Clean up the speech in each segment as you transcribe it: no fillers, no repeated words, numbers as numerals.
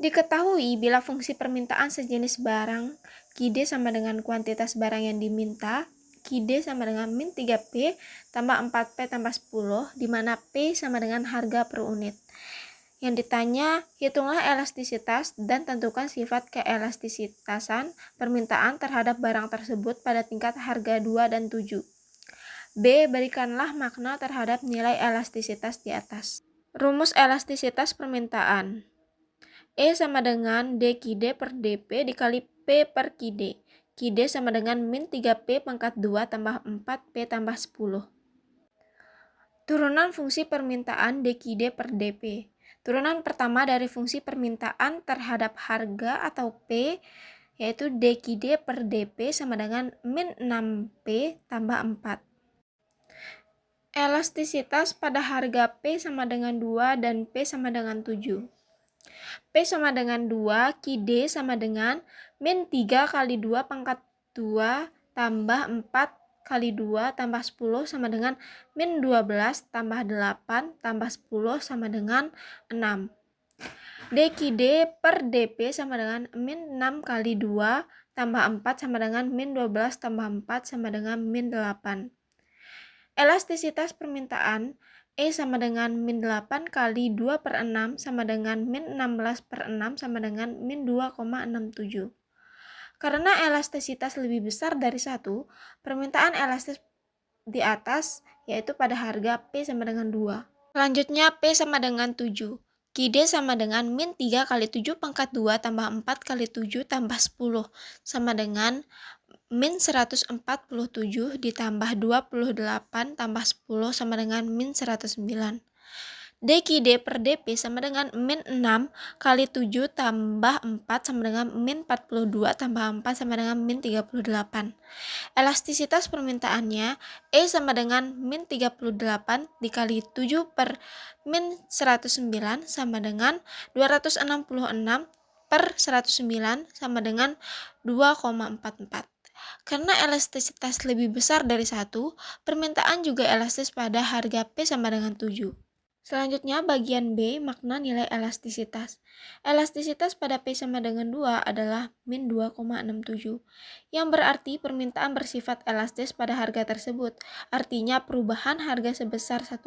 Diketahui bila fungsi permintaan sejenis barang QD sama dengan kuantitas barang yang diminta, QD sama dengan min 3P tambah 4P tambah 10, di mana P sama dengan harga per unit. Yang ditanya, hitunglah elastisitas dan tentukan sifat keelastisitasan permintaan terhadap barang tersebut pada tingkat harga 2 dan 7. B. Berikanlah makna terhadap nilai elastisitas di atas. Rumus elastisitas permintaan. E sama dengan D QD per DP dikali P per QD. QD sama dengan min 3P pangkat 2 tambah 4P tambah 10. Turunan fungsi permintaan D QD per DP. Turunan pertama dari fungsi permintaan terhadap harga atau P, yaitu D QD per DP sama dengan min 6P tambah 4. Elastisitas pada harga P sama dengan 2 dan P sama dengan 7. P sama dengan 2, QD sama dengan min 3 kali 2 pangkat 2 tambah 4 kali 2 tambah 10 sama dengan min 12 tambah 8 tambah 10 sama dengan 6. DQD per DP sama dengan min 6 kali 2 tambah 4 sama dengan min 12 tambah 4 sama dengan min 8. Elastisitas permintaan E sama dengan min 8 kali 2 per 6 sama dengan min 16 per 6 sama dengan min 2,67. Karena elastisitas lebih besar dari 1, permintaan elastis di atas yaitu pada harga P sama dengan 2. Selanjutnya P sama dengan 7. QD sama dengan min 3 kali 7 pangkat 2 tambah 4 kali 7 tambah 10 sama dengan min 147 ditambah 28 tambah 10 sama dengan min 109. DQD per DP sama dengan min 6 kali 7 tambah 4 sama dengan min 42 tambah 4 sama dengan min 38. Elastisitas permintaannya E sama dengan min 38 dikali 7 per min 109 sama dengan 266 per 109 sama dengan 2,44. Karena elastisitas lebih besar dari 1, permintaan juga elastis pada harga P sama dengan 7. Selanjutnya bagian B, makna nilai elastisitas. Elastisitas pada P sama dengan 2 adalah min 2,67, yang berarti permintaan bersifat elastis pada harga tersebut. Artinya perubahan harga sebesar 1%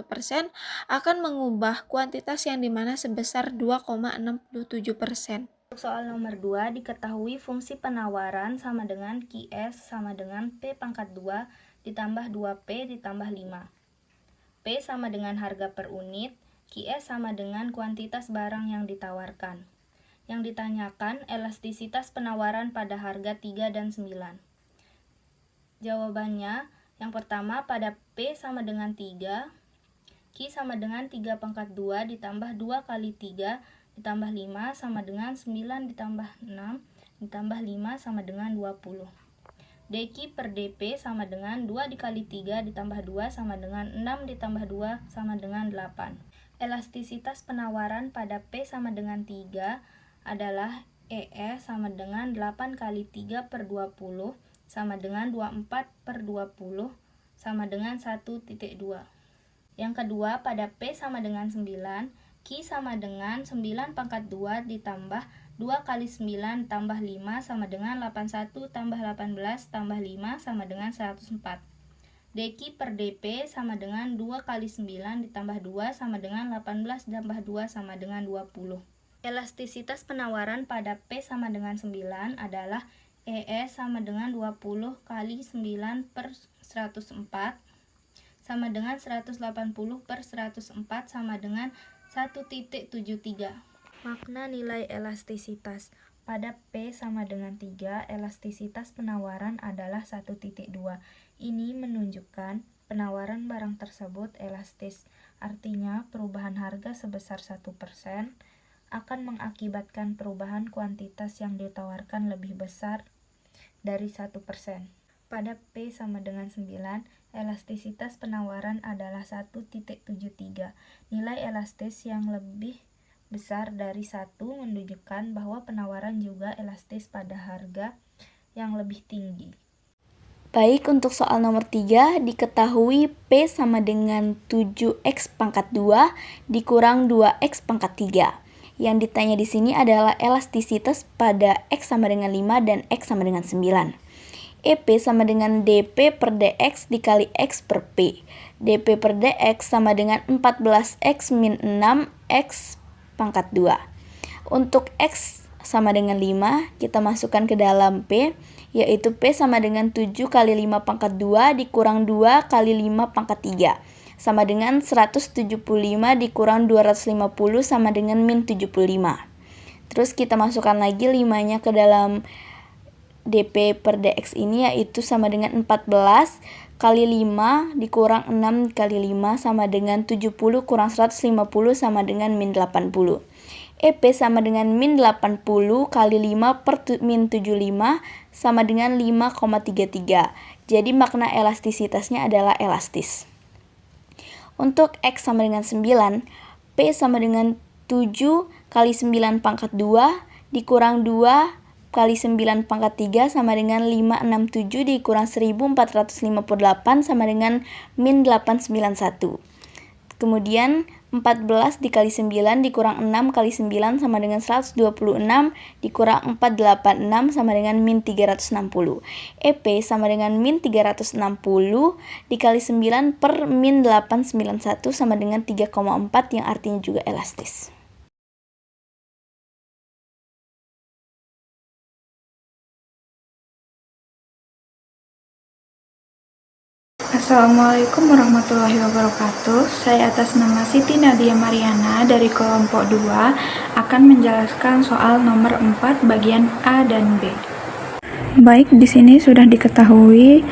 akan mengubah kuantitas yang dimana sebesar 2,67%. Untuk soal nomor 2, diketahui fungsi penawaran sama dengan QS sama dengan P pangkat 2 ditambah 2P ditambah 5. P sama dengan harga per unit, QS sama dengan kuantitas barang yang ditawarkan. Yang ditanyakan elastisitas penawaran pada harga 3 dan 9. Jawabannya, yang pertama pada P sama dengan 3, Q sama dengan 3 pangkat 2 ditambah 2 kali 3 ditambah 5 sama dengan 9 ditambah 6 ditambah 5 sama dengan 20. DQ per DP sama dengan 2 dikali 3 ditambah 2 sama dengan 6 ditambah 2 sama dengan 8. Elastisitas penawaran pada P sama dengan 3 adalah EE sama dengan 8 kali 3 per 20 sama dengan 24 per 20 sama dengan 1,2. Yang kedua, pada P sama dengan 9, Q sama dengan 9 pangkat 2 ditambah 2 kali 9 tambah 5 sama dengan 81 tambah 18 tambah 5 sama dengan 104. DQ per DP sama dengan 2 kali 9 ditambah 2 sama dengan 18 tambah 2 sama dengan 20. Elastisitas penawaran pada P sama dengan 9 adalah EE sama dengan 20 kali 9 per 104 sama dengan 180 per 104 sama dengan 1,73. Makna nilai elastisitas. Pada P sama dengan 3, elastisitas penawaran adalah 1,2. Ini menunjukkan penawaran barang tersebut elastis. Artinya, perubahan harga sebesar 1% akan mengakibatkan perubahan kuantitas yang ditawarkan lebih besar dari 1%. Pada P sama dengan 9, elastisitas penawaran adalah 1,73. Nilai elastis yang lebih besar dari 1 menunjukkan bahwa penawaran juga elastis pada harga yang lebih tinggi. Baik, untuk soal nomor 3, diketahui P sama dengan 7X pangkat 2 dikurang 2X pangkat 3. Yang ditanya di sini adalah elastisitas pada X sama dengan 5 dan X sama dengan 9. EP sama dengan DP per DX dikali X per P. DP per DX sama dengan 14X min 6X pangkat 2. Untuk X sama dengan 5, kita masukkan ke dalam P, yaitu P sama dengan 7 kali 5 pangkat 2 dikurang 2 kali 5 pangkat 3. Sama dengan 175 dikurang 250 sama dengan min 75. Terus kita masukkan lagi 5-nya ke dalam DP per DX ini, yaitu sama dengan 14 kali 5 dikurang 6 kali 5 sama dengan 70 kurang 150 sama dengan min 80. EP sama dengan min 80 kali 5 per min 75 sama dengan 5,33. Jadi makna elastisitasnya adalah elastis. Untuk X sama dengan 9, P sama dengan 7 kali 9 pangkat 2 dikurang 2 kali 9 pangkat 3 sama dengan 567 dikurang 1458 sama dengan min 891. Kemudian 14 dikali 9 dikurang 6 kali 9 sama dengan 126 dikurang 486 sama dengan min 360. EP sama dengan min 360 dikali 9 per min 891 sama dengan 3,4 yang artinya juga elastis. Assalamualaikum warahmatullahi wabarakatuh. Saya atas nama Siti Nadia Mariana dari kelompok 2 akan menjelaskan soal nomor 4 bagian A dan B. Baik, di sini sudah diketahui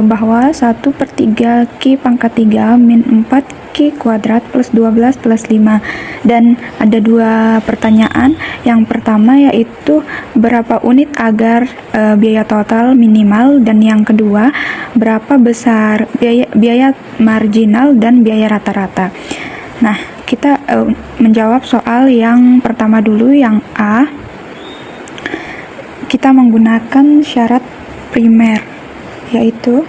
bahwa 1/3 Q pangkat 3 min 4 Q kuadrat plus 12 plus 5. Dan ada dua pertanyaan. Yang pertama yaitu berapa unit agar biaya total minimal, dan yang kedua berapa besar biaya marginal dan biaya rata-rata. Nah, kita menjawab soal yang pertama dulu, yang A. Kita menggunakan syarat primer, yaitu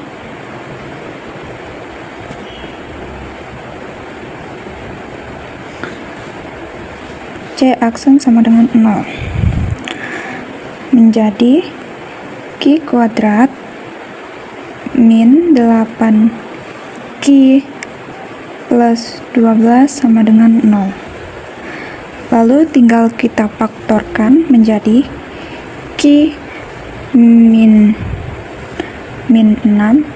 C aksen sama dengan 0 menjadi Q kuadrat min 8 Q plus 12 sama dengan 0. Lalu tinggal kita faktorkan menjadi Q min 6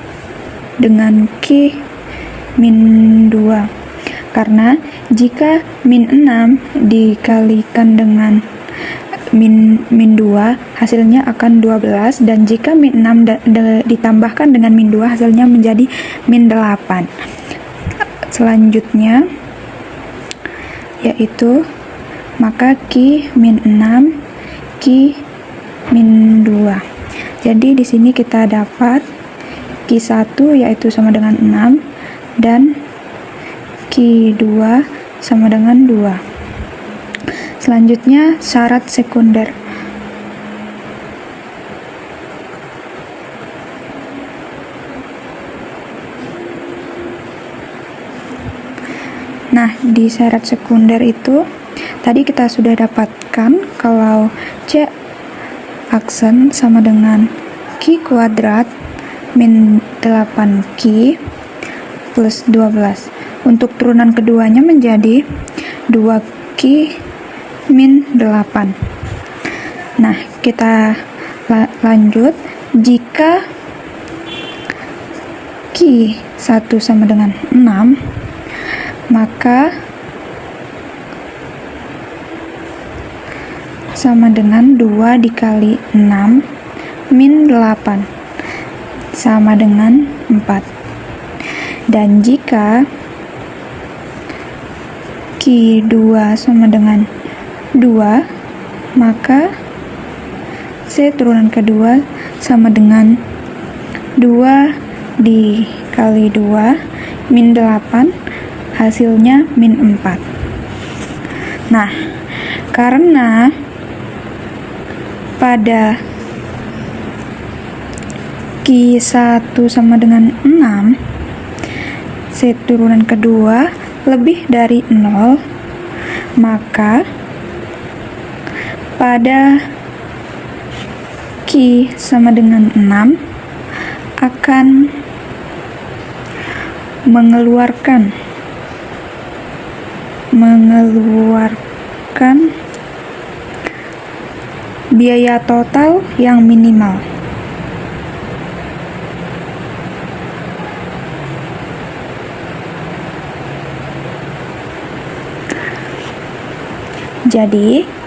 dengan Q min 2. Karena jika min 6 dikalikan dengan min 2 hasilnya akan 12, dan jika min 6 ditambahkan dengan min 2 hasilnya menjadi min 8. Selanjutnya yaitu maka Q min 6 Q min 2. Jadi di sini kita dapat Q1 yaitu sama dengan 6 dan Q2 sama dengan 2. Selanjutnya syarat sekunder. Nah, di syarat sekunder itu tadi kita sudah dapatkan kalau C aksen sama dengan Q kuadrat min 8Q plus 12. Untuk turunan keduanya menjadi 2Q min 8. Nah, kita lanjut. Jika Q1 sama dengan 6, maka sama dengan 2 dikali 6 min 8 sama dengan 4. Dan jika Q2 sama dengan 2, maka C turunan kedua sama dengan 2 dikali 2 min 8 hasilnya min 4. Nah, karena pada Q1 sama dengan 6, C turunan kedua lebih dari 0, maka pada Q sama dengan 6 akan mengeluarkan biaya total yang minimal. Jadi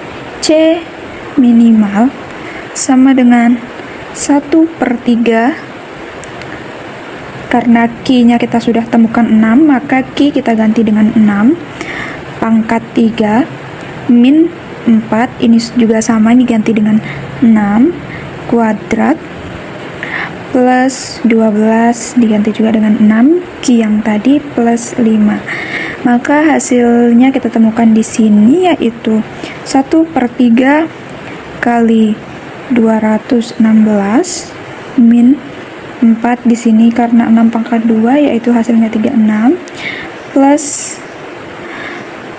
C minimal sama dengan 1/3. Karena Q-nya kita sudah temukan 6, maka Q kita ganti dengan 6 pangkat 3 min 4, ini juga sama, ini ganti dengan 6 kuadrat plus 12 diganti juga dengan 6 Q yang tadi plus 5. Maka hasilnya kita temukan di sini yaitu 1/3 kali 216 min 4 di sini karena 6 pangkat 2 yaitu hasilnya 36 plus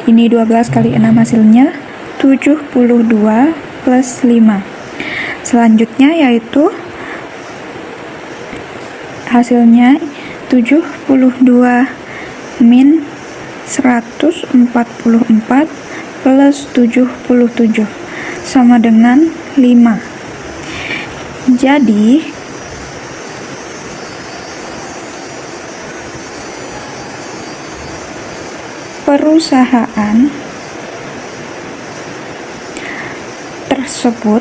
ini 12 kali 6 hasilnya 72 plus 5. Selanjutnya yaitu hasilnya 72 min 144 plus 77 sama dengan 5. Jadi perusahaan tersebut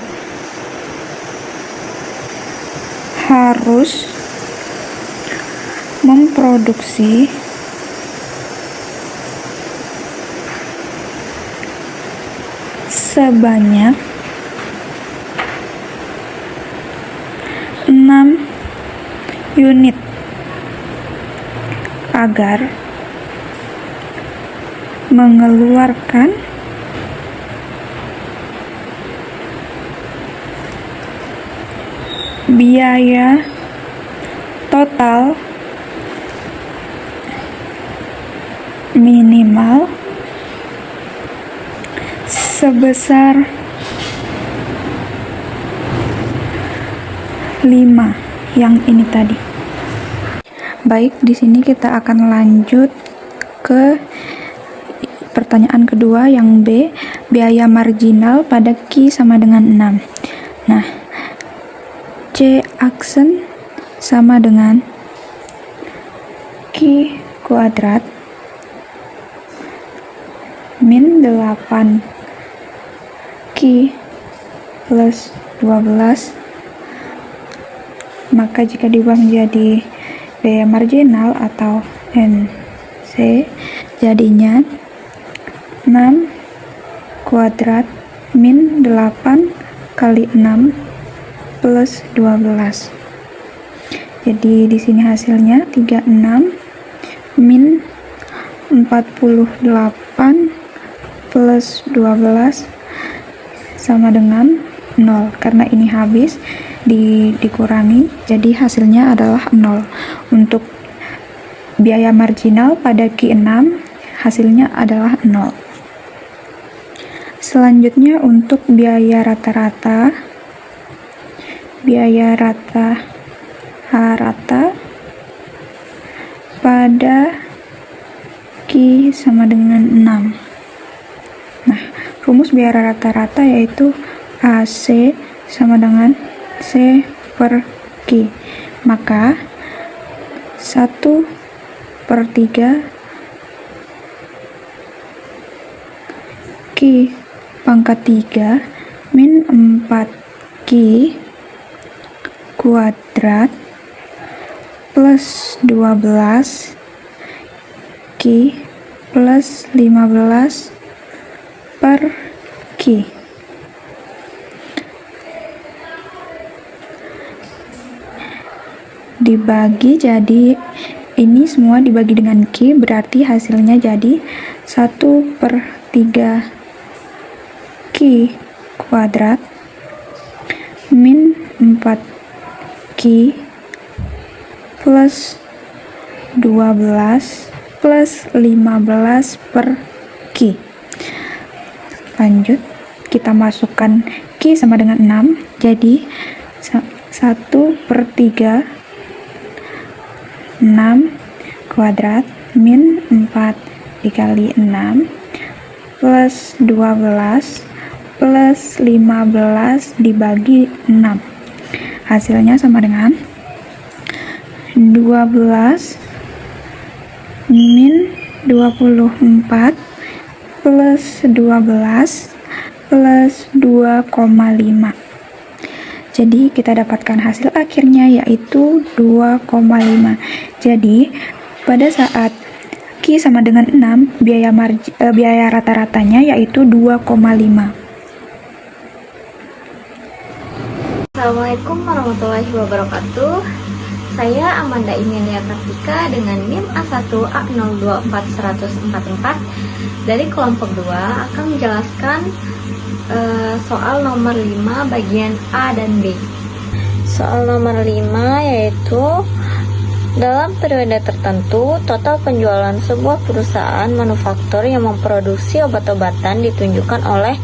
harus memproduksi sebanyak 6 unit agar mengeluarkan biaya total minimal sebesar 5 yang ini tadi. Baik, di sini kita akan lanjut ke pertanyaan kedua yang B, biaya marginal pada Q sama dengan 6. Nah, C aksen sama dengan Q kuadrat min 8 Q plus 12. Maka jika diubah menjadi biaya marginal atau NC, jadinya 6 kuadrat min 8 kali 6 plus 12. Jadi di sini hasilnya 36 min 48 plus 12 sama dengan 0. Karena ini habis dikurangi, jadi hasilnya adalah 0. Untuk biaya marginal pada Q6 hasilnya adalah 0. Selanjutnya untuk biaya rata-rata pada Q sama dengan 6. Nah, rumus biaya rata-rata yaitu AC sama dengan C per Q. Maka 1/3 Q pangkat 3 min 4 Q kuadrat plus 12 Q plus 15 per Q. Dibagi, jadi ini semua dibagi dengan Q, berarti hasilnya jadi 1/3 Q kuadrat min 4 Q plus 12 plus 15 per Q. Lanjut, kita masukkan Q sama dengan 6, jadi 1/3 6 kuadrat min 4 dikali 6 plus 12 plus 15 dibagi 6. Hasilnya sama dengan 12 min 24 plus 12 plus 2,5. Jadi kita dapatkan hasil akhirnya yaitu 2,5. Jadi pada saat Q sama dengan 6, biaya rata-ratanya yaitu 2,5. Assalamualaikum warahmatullahi wabarakatuh. Saya Amanda Imelia Kartika dengan NIM A1A024144 dari kelompok 2 akan menjelaskan soal nomor 5 bagian A dan B. Soal nomor 5 yaitu dalam periode tertentu, total penjualan sebuah perusahaan manufaktur yang memproduksi obat-obatan ditunjukkan oleh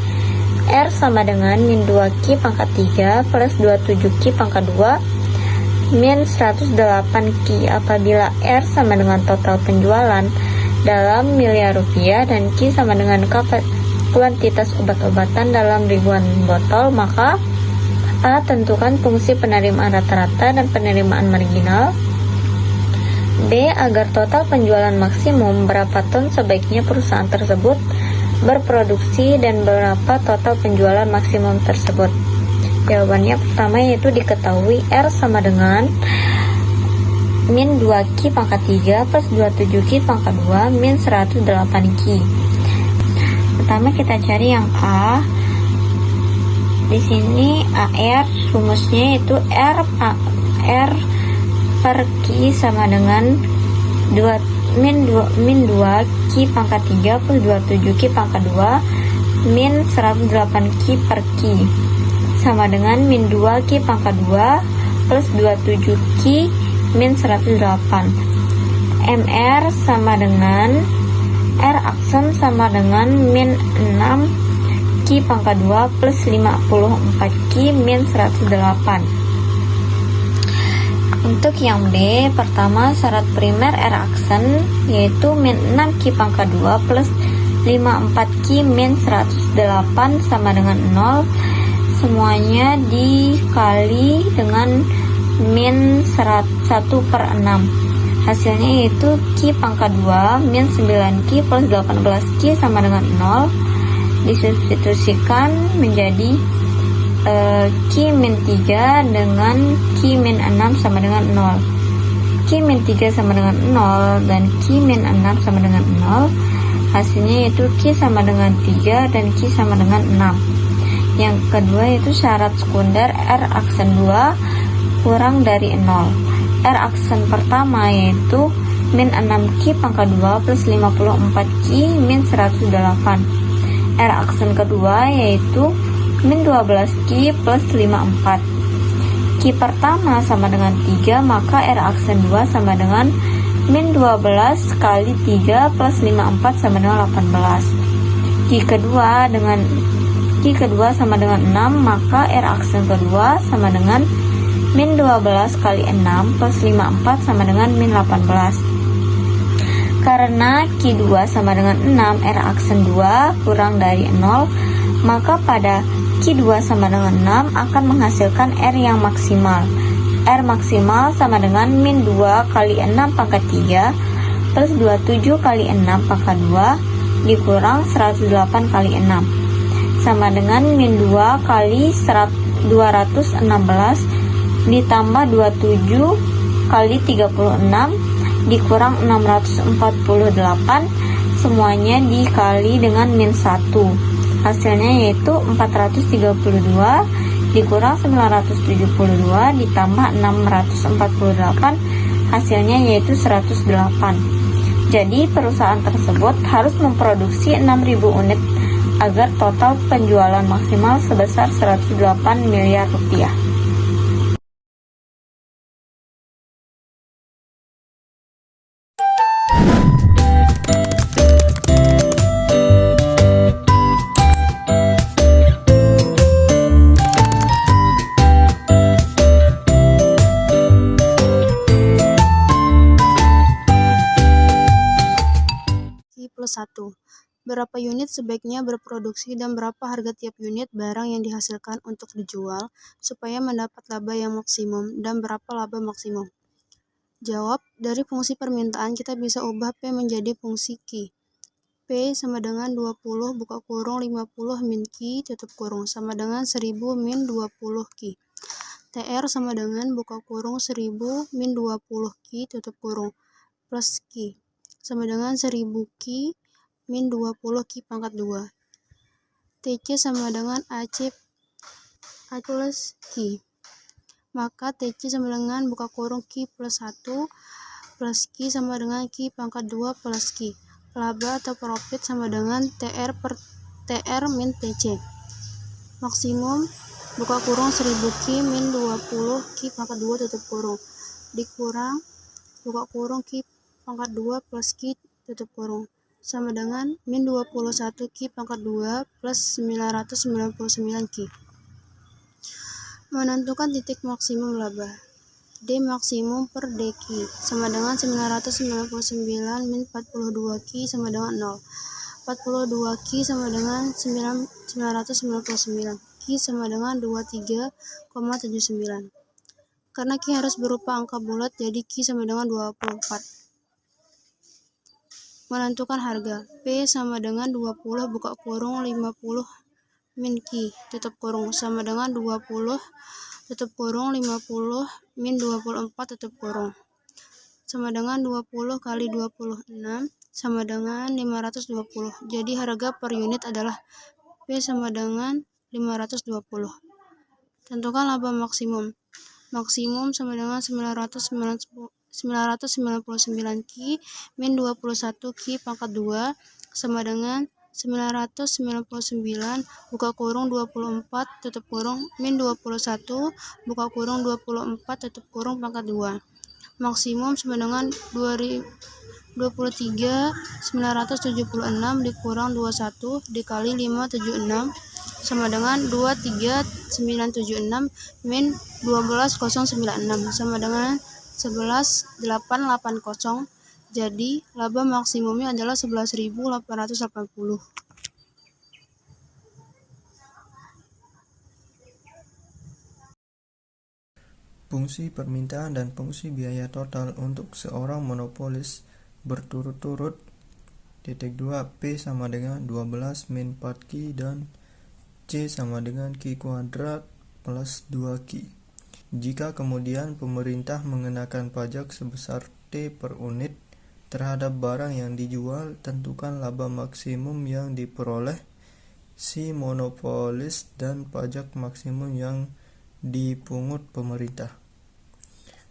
R sama dengan min 2Q pangkat 3 plus 27Q pangkat 2 min 108Q apabila R sama dengan total penjualan dalam miliar rupiah dan Q sama dengan kuantitas obat-obatan dalam ribuan botol, maka A. Tentukan fungsi penerimaan rata-rata dan penerimaan marginal. B. Agar total penjualan maksimum, berapa ton sebaiknya perusahaan tersebut berproduksi dan berapa total penjualan maksimum tersebut. Jawabannya pertama yaitu diketahui R sama dengan min 2Q pangkat 3 plus 27Q pangkat 2 min 108Q. Pertama kita cari yang A. Di sini AR rumusnya itu R per Q sama dengan min 2Q pangkat 3 plus 27Q pangkat 2 min 108Q per Q sama dengan min 2Q pangkat 2 plus 27Q min 108. MR sama dengan R aksen sama dengan min 6Q pangkat 2 plus 54Q min 108. Untuk yang B, pertama syarat primer R aksen yaitu min 6Q pangkat 2 plus 54Q min 108 sama dengan 0. Semuanya dikali dengan min 1/6. Hasilnya yaitu Q pangkat 2 min 9Q plus 18Q sama dengan 0. Disubstitusikan menjadi Q min 3 dengan Q min 6 sama dengan 0. Q min 3 sama dengan 0 dan Q min 6 sama dengan 0. Hasilnya yaitu Q sama dengan 3 dan Q sama dengan 6. Yang kedua yaitu syarat sekunder R aksen 2 kurang dari 0. R aksen pertama yaitu min 6Q pangkat 2 plus 54Q min 108. R aksen kedua yaitu min 12Q plus 54. Q pertama sama dengan 3, maka R aksen 2 sama dengan min 12 kali 3 plus 54 sama dengan 18. Q kedua sama dengan 6, maka R aksen kedua sama dengan min 12 kali 6 plus 54 sama dengan min 18. Karena Q2 sama dengan 6, R aksen 2 kurang dari 0, maka pada Q2 sama dengan 6 akan menghasilkan R yang maksimal. R maksimal sama dengan min 2 kali 6 pangkat 3 plus 27 kali 6 pangkat 2 dikurang 108 kali 6 sama dengan min 2 kali 216 ditambah 27 kali 36 dikurang 648, semuanya dikali dengan min 1. Hasilnya yaitu 432 dikurang 972 ditambah 648, hasilnya yaitu 108. Jadi perusahaan tersebut harus memproduksi 6.000 unit agar total penjualan maksimal sebesar 108 miliar rupiah. 1. Berapa unit sebaiknya berproduksi dan berapa harga tiap unit barang yang dihasilkan untuk dijual supaya mendapat laba yang maksimum dan berapa laba maksimum? Jawab, dari fungsi permintaan kita bisa ubah P menjadi fungsi Q. P sama dengan 20 buka kurung 50 min Q tutup kurung sama dengan 1000 min 20 Q. TR sama dengan buka kurung 1000 min 20 Q tutup kurung plus Q sama dengan 1000 Q min 20 Q pangkat 2. TC sama dengan AC plus Q. Maka TC sama dengan buka kurung Q plus 1 plus Q sama dengan Q pangkat 2 plus Q. Laba atau profit sama dengan TR per TR min TC. Maksimum buka kurung 1000 Q min 20 Q pangkat 2 tutup kurung. Dikurang buka kurung Q pangkat 2 plus Q tutup kurung. Sama dengan min 21 Q pangkat 2 plus 999 Q. Menentukan titik maksimum laba. D maksimum per DQ sama dengan 999 min 42 Q sama dengan 0. 42 Q sama dengan 999. Q sama dengan 23,79. Karena Q harus berupa angka bulat, jadi Q sama dengan 24. Menentukan harga. P sama dengan 20 buka kurung 50 min Q tutup kurung sama dengan 20 tutup kurung 50 min 24 tutup kurung sama dengan 20 kali 26 sama dengan 520. Jadi harga per unit adalah P sama dengan 520. Tentukan laba maksimum. Maksimum sama dengan 999 Q min 21 Q pangkat 2 sama dengan 999 buka kurung 24 tutup kurung min 21 buka kurung 24 tutup kurung pangkat 2. Maksimum sama dengan 23.976 dikurang 21 dikali 576 sama dengan 23.976 min 12.096 sama dengan 11.880. Jadi laba maksimumnya adalah 11.880. Fungsi permintaan dan fungsi biaya total untuk seorang monopolis berturut-turut. Titik 2, P sama dengan 12 min 4Q dan C sama dengan Q kuadrat plus 2Q. Jika kemudian pemerintah mengenakan pajak sebesar T per unit terhadap barang yang dijual, tentukan laba maksimum yang diperoleh si monopolis dan pajak maksimum yang dipungut pemerintah.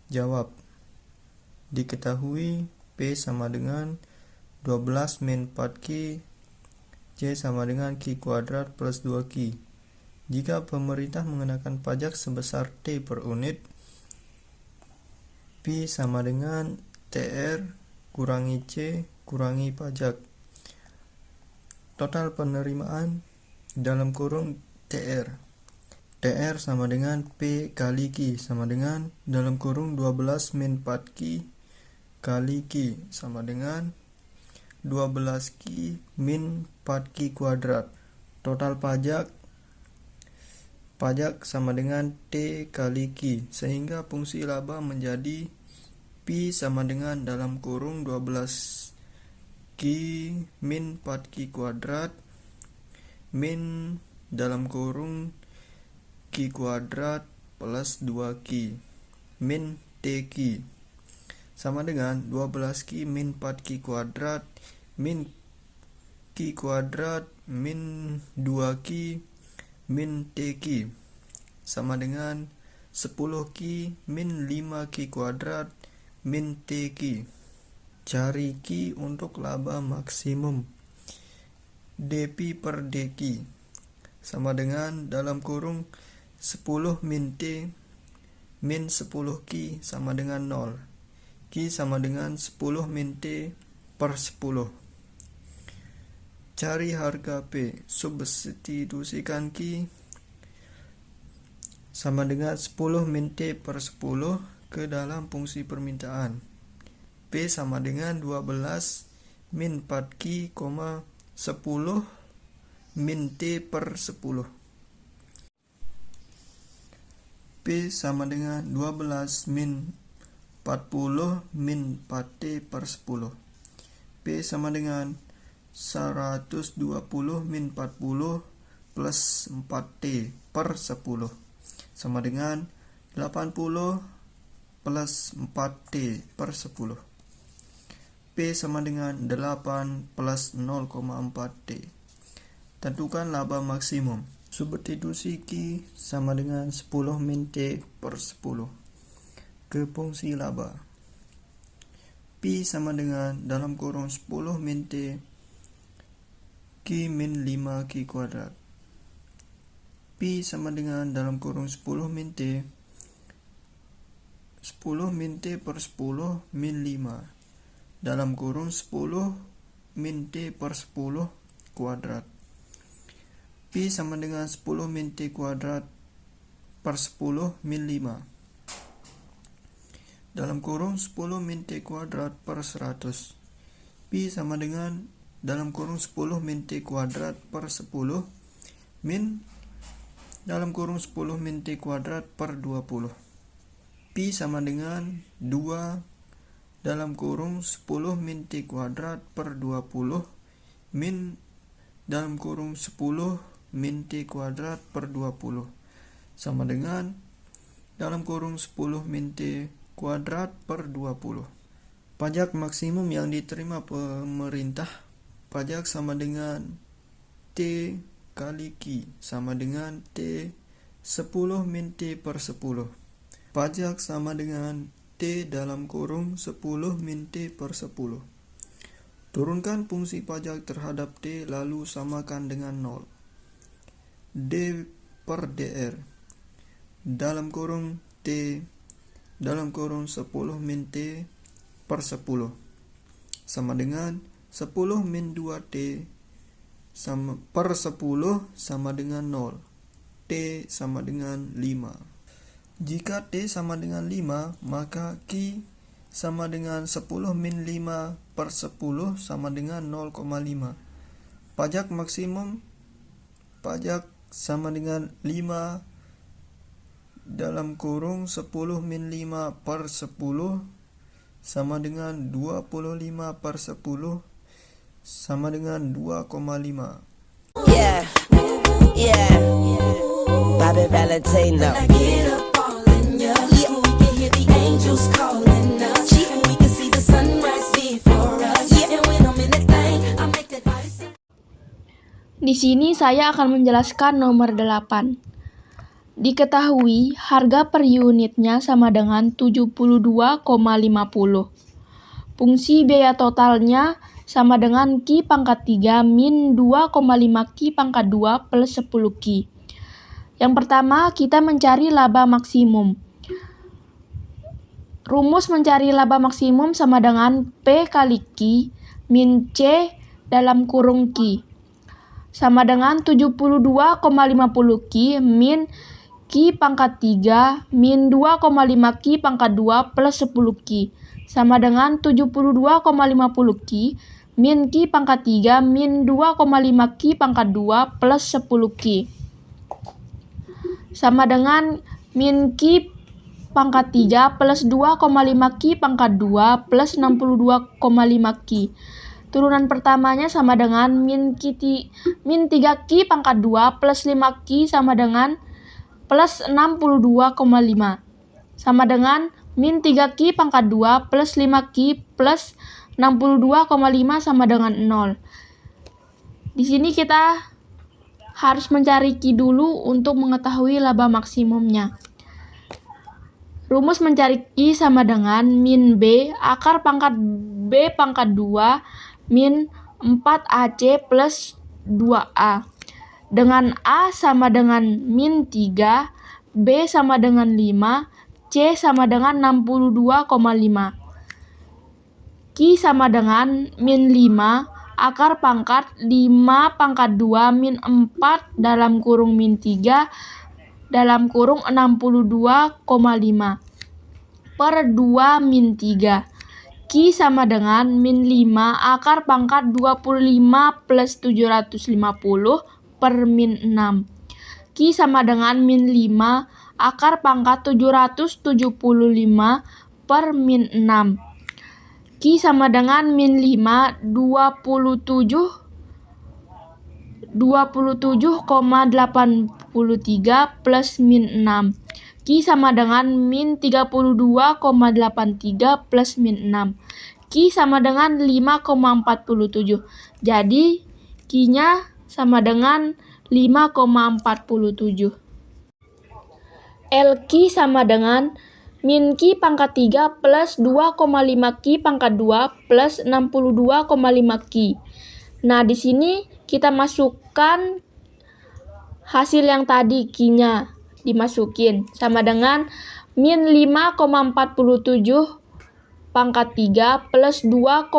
Jawab, diketahui P sama dengan 12 min 4Q, C sama dengan Q kuadrat plus 2Q. Jika pemerintah mengenakan pajak sebesar T per unit, P sama dengan TR kurangi C kurangi pajak. Total penerimaan dalam kurung TR. TR sama dengan P kali Q sama dengan dalam kurung 12 min 4Q kali Q sama dengan 12Q min 4Q kuadrat. Total pajak sama dengan T kali Q, sehingga fungsi laba menjadi P sama dengan dalam kurung 12Q min 4Q kuadrat min dalam kurung Q kuadrat plus 2Q min TQ sama dengan 12Q min 4Q kuadrat min Q kuadrat min 2Q min TQ sama dengan 10Q min 5Q kuadrat min TQ. Cari Q untuk laba maksimum. DP per DQ sama dengan dalam kurung 10 min T min 10Q sama dengan 0. Q sama dengan 10 min T per 10. Cari harga P. Substitusikan Q sama dengan 10 min T per 10 ke dalam fungsi permintaan. P sama dengan 12 min 4Q, 10 min T per 10. P sama dengan 12 min 40 min 4T per 10. P sama dengan 120 min 40 plus 4T per 10 sama dengan 80 plus 4T per 10. P sama dengan 8 plus 0,4T. Tentukan laba maksimum. Substitusi Q sama dengan 10 min T per 10 ke fungsi laba. Pi sama dengan dalam kurung 10 min T Q min 5Q kuadrat. Pi sama dengan dalam kurung 10 min T 10 min T per 10 min 5 dalam kurung 10 min T per 10 kuadrat. Pi sama dengan 10 min T kuadrat per 10 min 5 dalam kurung 10 min T kuadrat per 100. Pi sama dengan dalam kurung 10 min T kuadrat per 10 min dalam kurung 10 min T kuadrat per 20. Pi sama dengan 2 dalam kurung 10 min T kuadrat per 20 min dalam kurung 10 min T kuadrat per 20 sama dengan dalam kurung 10 min T kuadrat per 20. Pajak maksimum yang diterima pemerintah. Pajak sama dengan T kali Q sama dengan T 10 min T per 10. Pajak sama dengan T dalam kurung 10 min T per 10. Turunkan fungsi pajak terhadap T lalu samakan dengan 0. D per DR dalam kurung T dalam kurung 10 min T per 10 sama dengan 10 min 2T per 10 sama dengan 0. T sama dengan 5. Jika T sama dengan 5, maka Q sama dengan 10 min 5 per 10 sama dengan 0,5. Pajak maksimum. Pajak sama dengan 5 dalam kurung 10 min 5 per 10 sama dengan 25 per 10 sama dengan 2,5. Yeah, yeah, Bobby Valentino. When I get up all in ya, we can hear the angels calling us, and we can see the sunrise before us. And when I'm in that thing, I make that body say. Di sini saya akan menjelaskan nomor 8. Diketahui harga per unitnya sama dengan 72,50. Fungsi biaya totalnya sama dengan Q pangkat 3 min 2,5 Q pangkat 2 plus 10 Q. Yang pertama, kita mencari laba maksimum. Rumus mencari laba maksimum sama dengan P kali Q min C dalam kurung Q. Sama dengan 72,50 Q min Q pangkat 3 min 2,5 Q pangkat 2 plus 10 Q. Sama dengan 72,50 Q min Q pangkat 3 min 2,5 Q pangkat 2 plus 10 Q. Sama dengan min Q pangkat 3 plus 2,5 Q pangkat 2 plus 62,5 Q. Turunan pertamanya sama dengan min 3 Q pangkat 2 plus 5 Q sama dengan plus 62,5. Sama dengan min 3 Q pangkat 2 plus 5 Q plus 62,5 sama dengan 0. Di sini kita harus mencari Q dulu untuk mengetahui laba maksimumnya. Rumus mencari Q sama dengan min B akar pangkat B pangkat 2 min 4AC plus 2A. Dengan A sama dengan min 3, B sama dengan 5, C sama dengan 62,5. Q sama dengan min 5 akar pangkat 5 pangkat 2 min 4 dalam kurung min 3 dalam kurung 62,5 per 2 min 3. Q Q sama dengan min 5 akar pangkat 25 plus 750 per min 6. Q sama dengan min 5 akar pangkat 775 per min 6. Q sama dengan min 5 27,83 plus min 6. Q sama dengan min 32,83 plus min 6. Q sama dengan 5,47. Jadi Q-nya sama dengan 5,47. LQ sama dengan min Q pangkat 3 plus 2,5 Q pangkat 2 plus 62,5 Q. Nah, di sini kita masukkan hasil yang tadi, Q-nya dimasukin sama dengan min 5,47 pangkat 3 plus 2,5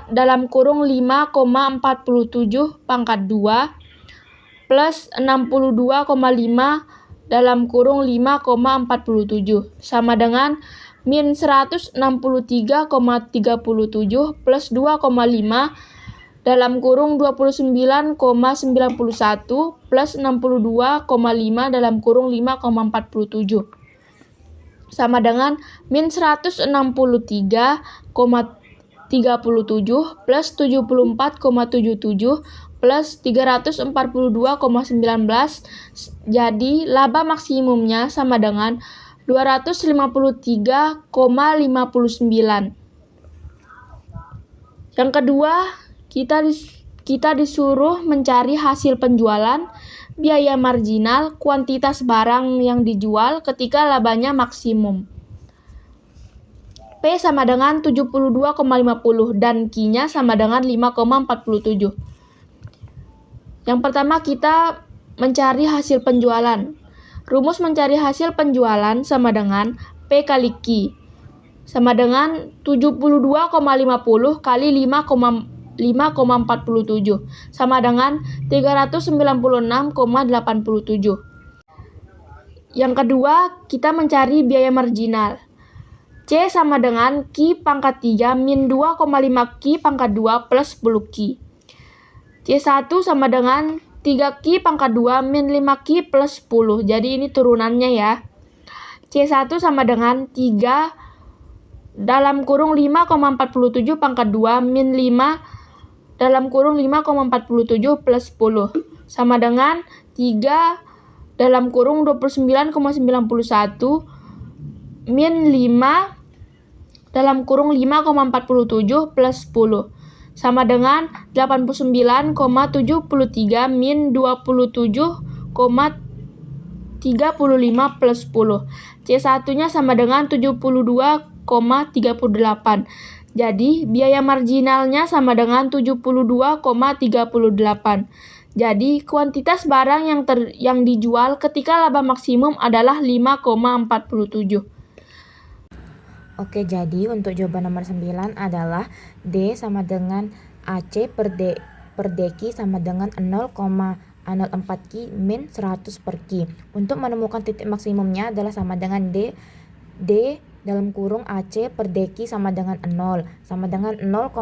dalam kurung 5,47 pangkat 2 plus 62,5 dalam kurung 5,47 sama dengan min 163,37 plus 2,5 dalam kurung 29,91 plus 62,5 dalam kurung 5,47 sama dengan min 163,37 plus 74,77 plus 342,19. Jadi laba maksimumnya sama dengan 253,59. Yang kedua, kita disuruh mencari hasil penjualan, biaya marginal, kuantitas barang yang dijual ketika labanya maksimum. P sama dengan 72,50 dan Q-nya sama dengan 5,47. Yang pertama kita mencari hasil penjualan. Rumus mencari hasil penjualan sama dengan P kali Q sama dengan 72,50 kali 5,47 sama dengan 396,87. Yang kedua, kita mencari biaya marginal. C sama dengan Q pangkat 3 min 2,5 Q pangkat 2 plus 10 Q. C1 sama dengan 3Q pangkat 2 min 5Q plus 10. Jadi ini turunannya ya. C1 sama dengan 3 dalam kurung 5,47 pangkat 2 min 5 dalam kurung 5,47 plus 10. Sama dengan 3 dalam kurung 29,91 min 5 dalam kurung 5,47 plus 10. Sama dengan 89,73 min 27,35 plus 10. C1-nya sama dengan 72,38. Jadi, biaya marginalnya sama dengan 72,38. Jadi, kuantitas barang yang dijual ketika laba maksimum adalah 5,47. Oke, jadi untuk jawaban nomor 9 adalah D sama dengan AC per DQ sama dengan 0,04 Q min 100 per Q. Untuk menemukan titik maksimumnya adalah sama dengan D dalam kurung AC per DQ sama dengan 0 sama dengan 0,04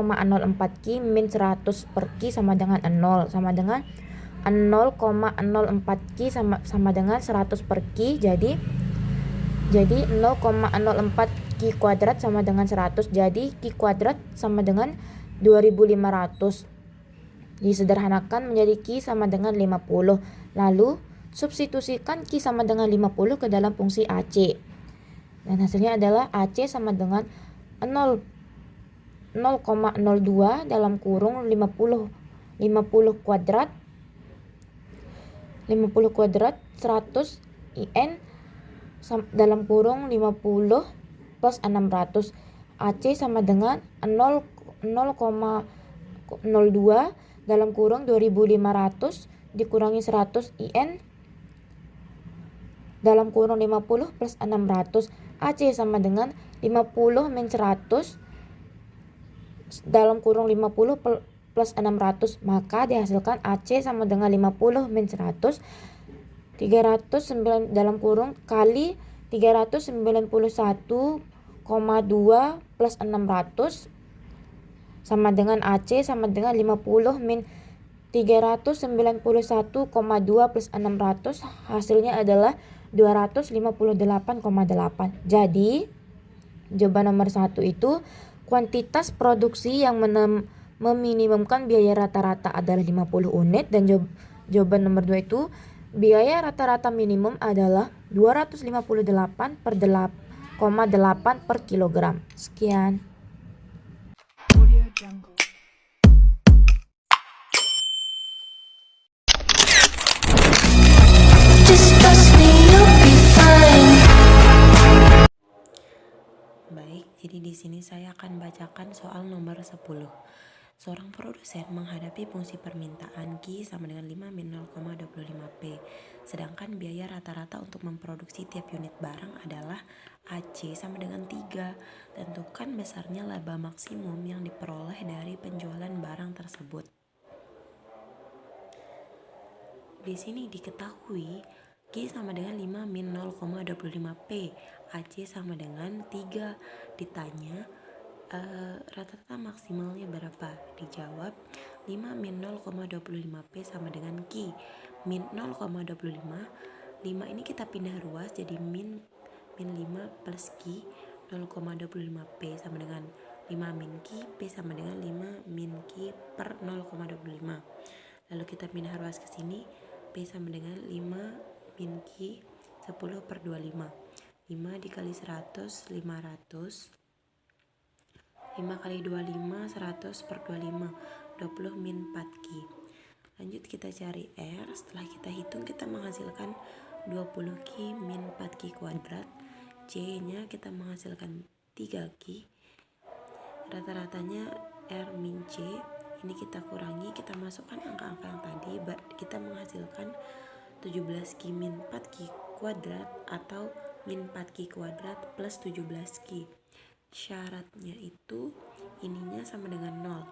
Q min 100 per Q sama dengan 0 sama dengan 0,04 Q sama dengan 100 per Q. Jadi 0,04 Q kuadrat sama dengan 100. Jadi Q kuadrat sama dengan 2500. Disederhanakan menjadi Q sama dengan 50. Lalu substitusikan Q sama dengan 50 ke dalam fungsi AC. Dan hasilnya adalah AC sama dengan 0,02 dalam kurung 50 kuadrat 100 IN dalam kurung 50 plus 600. AC sama dengan 0,02 dalam kurung 2500 dikurangi 100 IN dalam kurung 50 plus 600. AC sama dengan 50 min 100 dalam kurung 50 plus 600. Maka dihasilkan AC sama dengan 50 min 100 309 dalam kurung kali 391,2 plus 600 sama dengan AC sama dengan 50 min 391,2 plus 600, hasilnya adalah 258,8. Jadi jawaban nomor 1 itu kuantitas produksi yang meminimumkan biaya rata-rata adalah 50 unit, dan jawaban nomor 2 itu biaya rata-rata minimum adalah 258,8 per kilogram. Sekian. Baik, jadi di sini saya akan bacakan soal nomor 10. Seorang produsen menghadapi fungsi permintaan Q sama dengan 5 min 0,25P. Sedangkan biaya rata-rata untuk memproduksi tiap unit barang adalah AC sama dengan 3. Tentukan besarnya laba maksimum yang diperoleh dari penjualan barang tersebut. Di sini diketahui Q sama dengan 5 min 0,25P, AC sama dengan 3. Ditanya rata-rata maksimalnya berapa? Dijawab 5 min 0,25P sama dengan Q. Min 0,25, 5 ini kita pindah ruas jadi min 5 plus Q. 0,25P sama dengan 5 min Q, P sama dengan 5 min Q per 0,25. Lalu kita pindah ruas ke sini, P sama dengan 5 min Q 10 per 25. 5 dikali 100, 500. 5 kali 25, 100 per 25, 20 min 4Q. Lanjut kita cari R. Setelah kita hitung, kita menghasilkan 20Q min 4Q kuadrat. C nya kita menghasilkan 3Q. Rata-ratanya R min C. Ini kita kurangi, kita masukkan angka-angka yang tadi, kita menghasilkan 17Q min 4Q kuadrat atau min 4Q kuadrat plus 17Q. Syaratnya itu ininya sama dengan 0.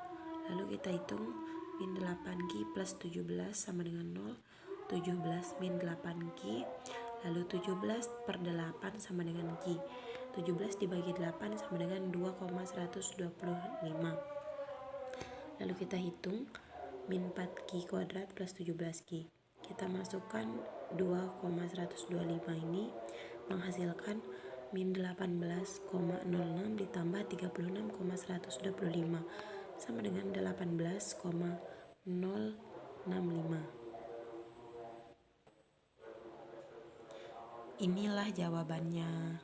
Lalu kita hitung min 8Q plus 17 sama dengan 0. 17 min 8Q. Lalu 17 per 8 sama dengan Q. 17 dibagi 8 sama dengan 2,125. Lalu kita hitung min 4Q kuadrat plus 17Q. Kita masukkan 2,125 ini menghasilkan min 18,06 ditambah 36,125 sama dengan 18,065. Inilah jawabannya.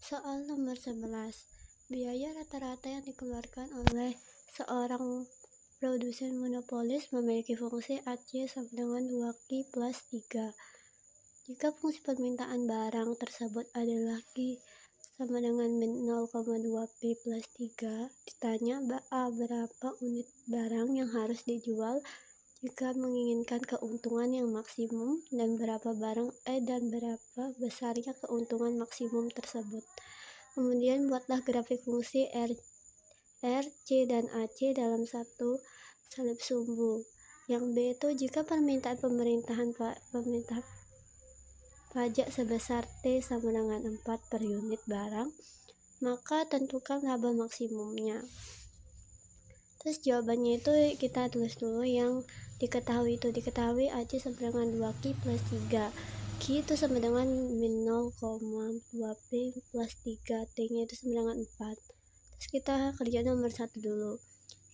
Soal nomor 11. Biaya rata-rata yang dikeluarkan oleh seorang produsen monopolis memiliki fungsi AC sama dengan 2Q plus 3. Jika fungsi permintaan barang tersebut adalah Q sama dengan min 0,2P plus 3, ditanya A berapa unit barang yang harus dijual jika menginginkan keuntungan yang maksimum, dan berapa barang E dan berapa besarnya keuntungan maksimum tersebut. Kemudian buatlah grafik fungsi R, C, dan AC dalam satu salib sumbu. Yang B itu jika permintaan pemerintah pajak sebesar T sama dengan 4 per unit barang, maka tentukan laba maksimumnya. Terus jawabannya itu kita tulis dulu yang diketahui itu. Diketahui AC sama dengan 2Q plus 3. Q itu sama dengan min 0,2P plus 3. T nya itu sama dengan 4. Terus kita kerja nomor 1 dulu.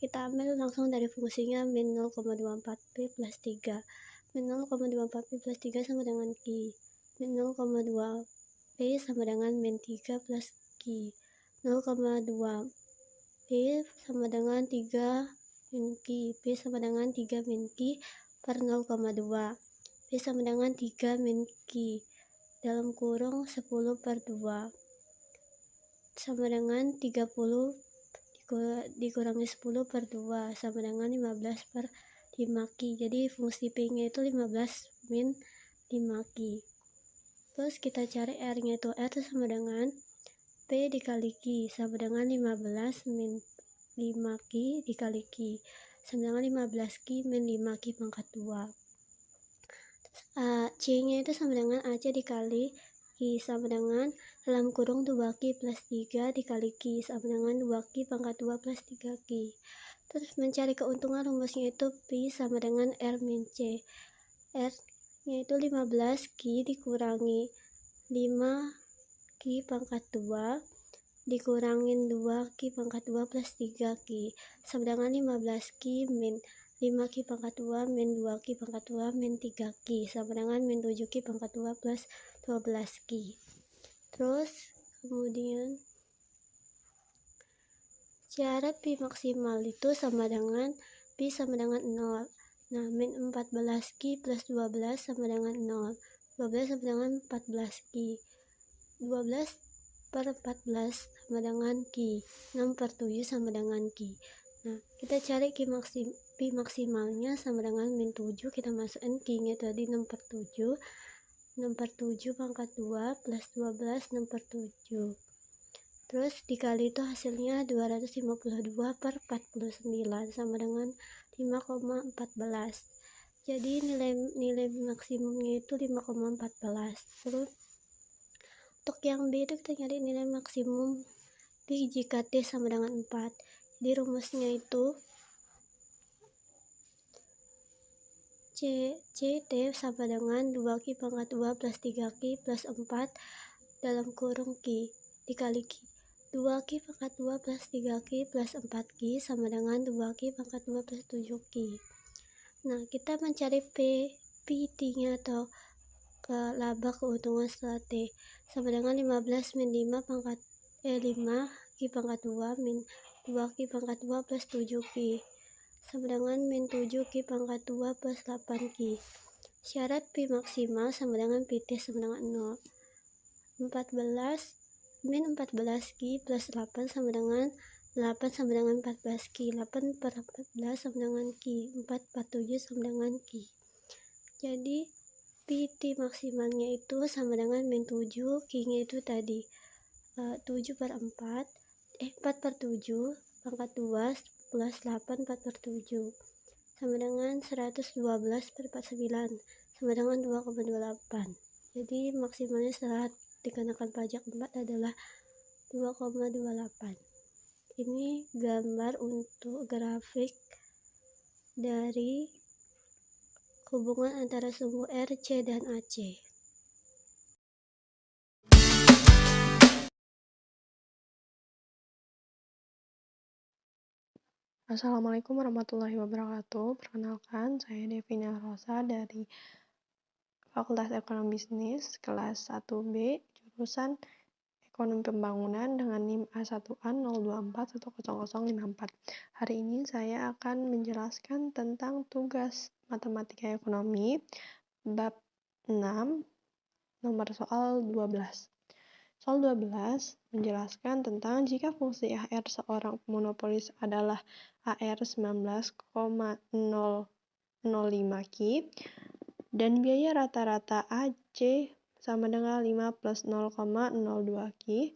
Kita ambil langsung dari fungsinya min 0,24P plus 3. Min 0,24P plus 3 sama dengan Q. Min 0,2P sama dengan min 3 plus Q. 0,2P sama dengan 3 min Q. P sama dengan 3 min Q per 0,2. P sama dengan 3 min Q dalam kurung 10 per 2 sama dengan 30 dikurangi 10 per 2 sama dengan 15 per 5Q. Jadi fungsi P nya itu 15 min 5Q. Terus kita cari R nya itu. R itu sama dengan P dikali Q sama dengan 15 min 5Q dikali Q sama dengan 15Q min 5Q pangkat 2. C-nya itu sama dengan AC dikali Q sama dengan dalam kurung 2Q plus 3 dikali Q sama dengan 2Q pangkat 2 plus 3Q. Terus mencari keuntungan rumusnya itu Pi sama dengan R min C. R-nya itu 15Q dikurangi 5Q pangkat 2 dikurangin 2Q pangkat 2 plus 3Q sama dengan 15Q min 5Q pangkat 2 min 2Q pangkat 2 min 3Q sama dengan min 7Q pangkat 2 plus 12Q. Terus kemudian syarat Pi maksimal itu sama dengan Pi sama dengan 0. Nah, min 14Q plus 12 sama dengan 0. 12 sama dengan 14Q. 12 per 14 sama dengan Q. 6 per 7 sama dengan Q. Nah, kita cari Pi maksimalnya sama dengan min 7. Kita masukkan Q-nya tadi 6 per 7. 6 per 7 pangkat 2 plus 12 6 per 7. Terus dikali itu hasilnya 252 per 49 sama dengan 5,14. Jadi nilai maksimumnya itu 5,14. Terus untuk yang B itu kita nyari nilai maksimum Pi jika T sama dengan 4. Jadi rumusnya itu CT sama dengan 2Q pangkat 2 plus 3Q plus 4 dalam kurung Q dikali Q. 2Q pangkat 2 plus 3Q plus 4Q sama dengan 2Q pangkat 2 plus 7Q. Nah, kita mencari PT-nya atau laba keuntungan setelah T sama dengan 15 min 5 pangkat 5Q pangkat 2 min 2Q pangkat 2 plus 7Q sama dengan min 7Q pangkat 2 plus 8Q. Syarat Pi maksimal sama dengan PT sama dengan 0. 14 min 14Q plus 8 sama dengan 8 sama dengan 14Q. 8 per 14 sama dengan Q. 4 per 7 sama dengan Q. Jadi PT maksimalnya itu sama dengan min 7, Q-nya itu tadi 7 per 4 per 7 pangkat 2 plus 8 4 per 7 sama dengan 112 per 49 sama dengan 2,28. Jadi maksimalnya setelah dikenakan pajak 4 adalah 2,28. Ini gambar untuk grafik dari hubungan antara sumbu R, C, dan AC. Assalamualaikum warahmatullahi wabarakatuh. Perkenalkan, saya Devina Rosa dari Fakultas Ekonomi Bisnis kelas 1B, jurusan Ekonomi Pembangunan dengan NIM A1A024100054. Hari ini saya akan menjelaskan tentang tugas matematika ekonomi bab 6 nomor soal 12. Soal 12 menjelaskan tentang jika fungsi AR seorang monopolis adalah AR 19,005Q dan biaya rata-rata AC sama dengan 5 plus 0,02Q,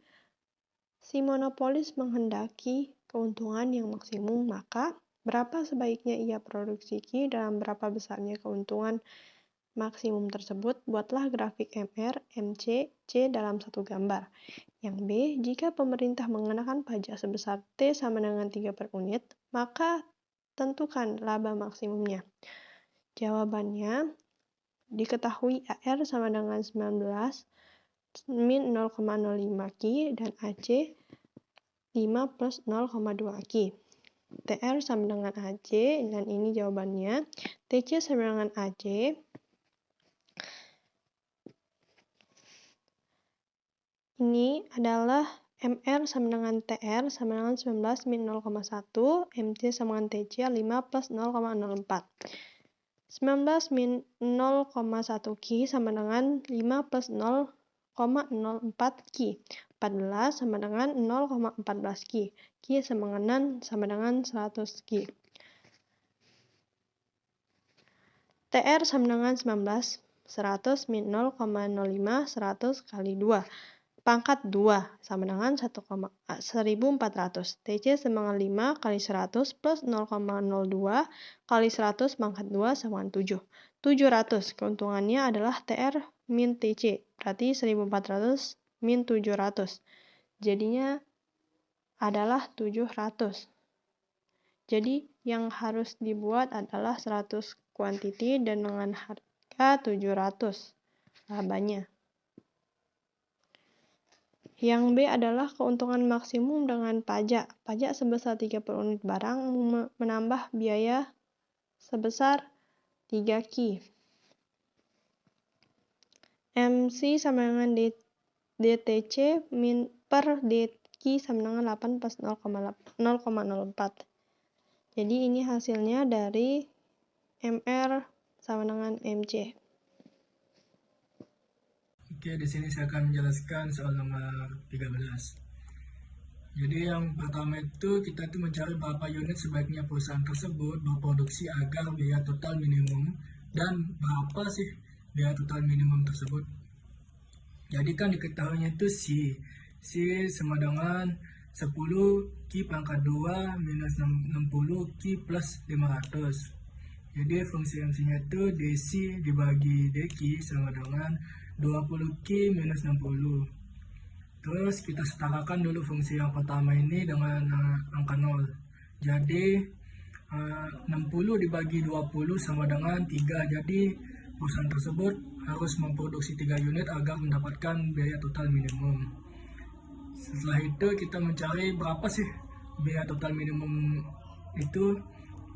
si monopolis menghendaki keuntungan yang maksimum, maka berapa sebaiknya ia produksi Q dalam berapa besarnya keuntungan maksimum tersebut? Buatlah grafik MR, MC, C dalam satu gambar. Yang B, jika pemerintah mengenakan pajak sebesar T sama dengan 3 per unit, maka tentukan laba maksimumnya. Jawabannya, diketahui AR sama dengan 19 min 0,05Q dan AC 5 plus 0,2Q. TR sama dengan AC, dan ini jawabannya. TC sama dengan AC. Ini adalah MR sama dengan TR sama dengan 19 min 0,1, MC sama dengan TC 5 plus 0,04. 19 min 0,1Q sama dengan 5 plus 0,04Q. 14 sama dengan 0,14Q. Q sama dengan 100Q. TR sama dengan 19, 100 min 0,05, 100 kali 2. pangkat 2 sama dengan 1,1400. TC sama dengan 5 kali 100 plus 0,02 kali 100 pangkat 2 sama dengan 7. 700. Keuntungannya adalah TR min TC. Berarti 1400 min 700. Jadinya adalah 700. Jadi yang harus dibuat adalah 100 kuantiti dan dengan harga 700 labanya. Yang B adalah keuntungan maksimum dengan pajak. Pajak sebesar 30 unit barang menambah biaya sebesar 3 Ki. MC sama dengan DTC per DQ sama dengan 8 plus 0,04. Jadi ini hasilnya dari MR sama dengan MC. Oke, di sini saya akan menjelaskan soal nomor 13. Jadi yang pertama itu kita mencari berapa unit sebaiknya perusahaan tersebut berproduksi agar biaya total minimum dan berapa sih biaya total minimum tersebut. Jadi kan diketahuinya itu C sama dengan 10 Ki pangkat 2 minus 60 Ki plus 500. Jadi fungsi MC-nya itu DC dibagi DQ sama dengan 20 Ki minus 60. Terus kita setarakan dulu fungsi yang pertama ini dengan angka 0. Jadi 60 dibagi 20 sama dengan 3. Jadi perusahaan tersebut harus memproduksi 3 unit agar mendapatkan biaya total minimum. Setelah itu kita mencari berapa sih biaya total minimum itu.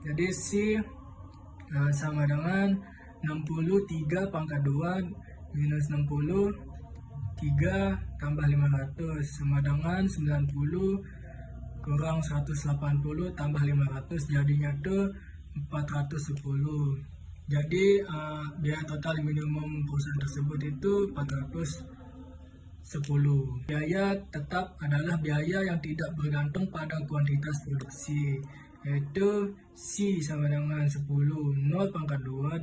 Jadi C sama dengan 63 pangkat 2 minus 60 3 tambah 500 sama dengan 90 kurang 180 tambah 500, jadinya itu 410. Jadi biaya total minimum perusahaan tersebut itu 410. Biaya tetap adalah biaya yang tidak bergantung pada kuantitas produksi, yaitu C sama dengan 10 0 pangkat 2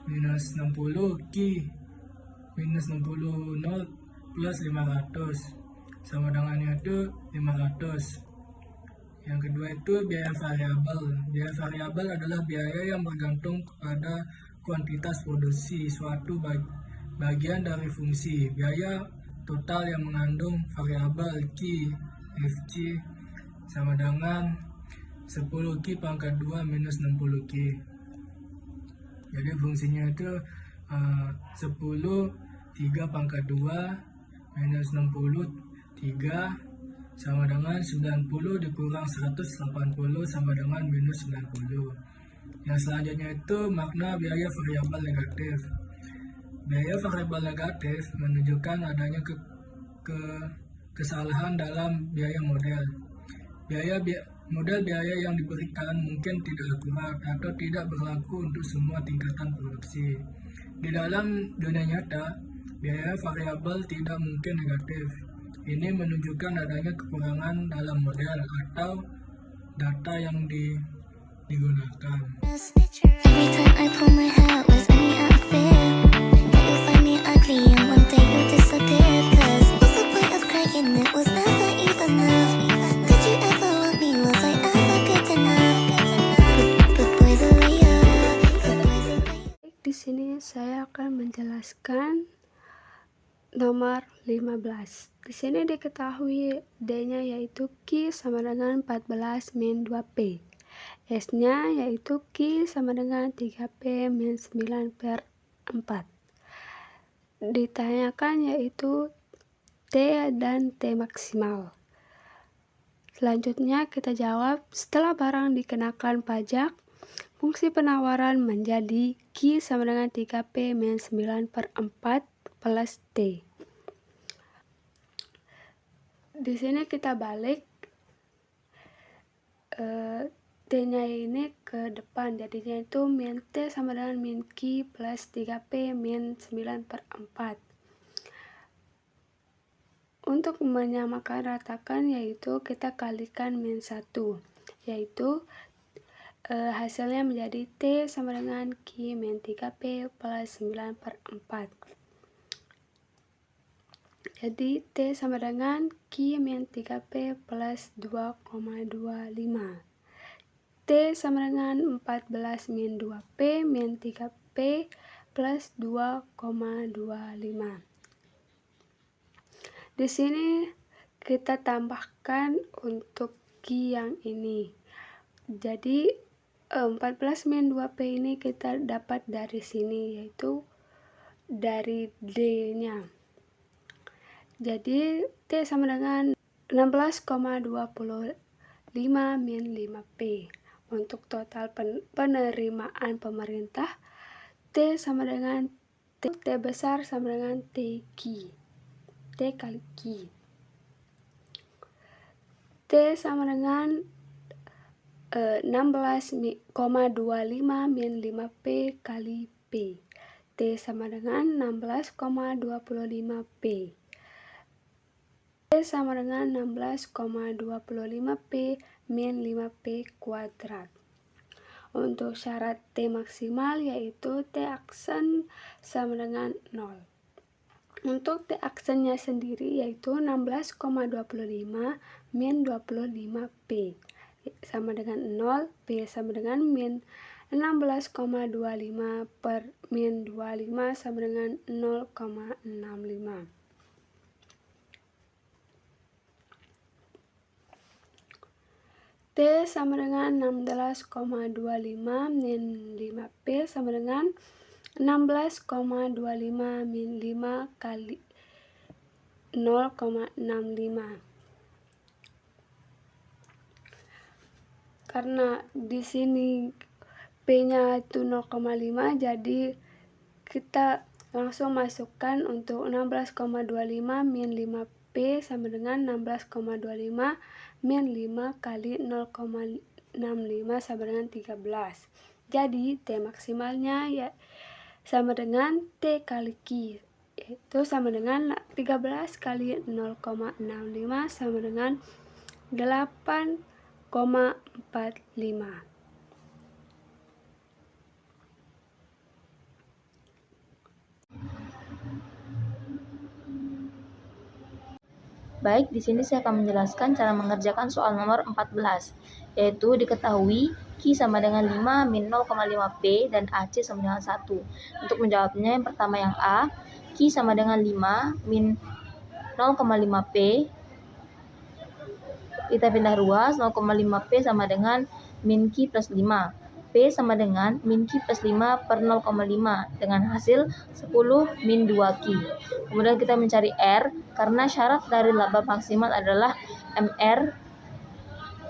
minus 60 Ki minus 60 0 plus 500 sama dengan itu 500. Yang kedua itu biaya variabel. Biaya variabel adalah biaya yang bergantung kepada kuantitas produksi suatu bagian dari fungsi. Biaya total yang mengandung variabel Ki Fc sama dengan 10 Ki pangkat 2 minus 60 Ki. Jadi fungsinya itu 10 3 pangkat 2 minus 60 3 sama dengan 90 dikurang 180 sama dengan minus 90. Yang selanjutnya itu makna biaya variabel negatif. Biaya variabel negatif menunjukkan adanya kesalahan dalam biaya model. Model biaya yang diberikan mungkin tidak akurat atau tidak berlaku untuk semua tingkatan produksi. Di dalam dunia nyata, biaya variabel tidak mungkin negatif. Ini menunjukkan adanya kekurangan dalam model atau data yang digunakan. Di sini saya akan menjelaskan nomor 15. Di sini diketahui D-nya yaitu Q sama dengan 14 min 2P. S-nya yaitu Q sama dengan 3P min 9 per 4. Ditanyakan yaitu T dan T maksimal. Selanjutnya kita jawab, setelah barang dikenakan pajak, fungsi penawaran menjadi Q sama dengan 3P min 9 per 4 plus T. Di sini kita balik T-nya ini ke depan, jadinya itu min T sama dengan min Q plus 3P min 9 per 4. Untuk menyamakan ratakan yaitu kita kalikan min 1, yaitu hasilnya menjadi T sama dengan Q min 3P plus 9 per 4. Jadi T sama dengan Q min 3P plus 2,25. T sama dengan 14 min 2P min 3P plus 2,25. Di sini kita tambahkan untuk Q yang ini. Jadi 14 min 2P ini kita dapat dari sini, yaitu dari D-nya. Jadi T sama dengan 16,25 min 5P. Untuk total penerimaan pemerintah, T sama dengan T besar sama dengan T kali Q. T sama dengan 16,25 min 5P kali P. T sama dengan 16,25P. T sama dengan 16,25P min 5P kuadrat. Untuk syarat T maksimal yaitu T aksen sama dengan 0. Untuk T aksennya sendiri yaitu 16,25 min 25P sama dengan 0, P sama dengan min 16,25 per min 25 sama dengan 0,65. T sama dengan 16,25 min 5P sama dengan 16,25 min 5 kali 0,65. Karena di sini P-nya itu 0,5, jadi kita langsung masukkan untuk 16,25 min 5P sama dengan 16,25 min 5 kali 0,65 sama dengan 13. Jadi T maksimalnya ya sama dengan T kali Q, yaitu sama dengan 13 kali 0,65 sama dengan 8,45. Baik, di sini saya akan menjelaskan cara mengerjakan soal nomor 14, yaitu diketahui Q sama dengan 5 min 0,5P dan AC sama dengan 1. Untuk menjawabnya, yang pertama yang A, Q sama dengan 5 min 0,5P, kita pindah ruas, 0,5P sama dengan min Q plus 5. P sama dengan min Q plus 5 per 0,5 dengan hasil 10 min 2Q. Kemudian kita mencari R, karena syarat dari laba maksimal adalah MR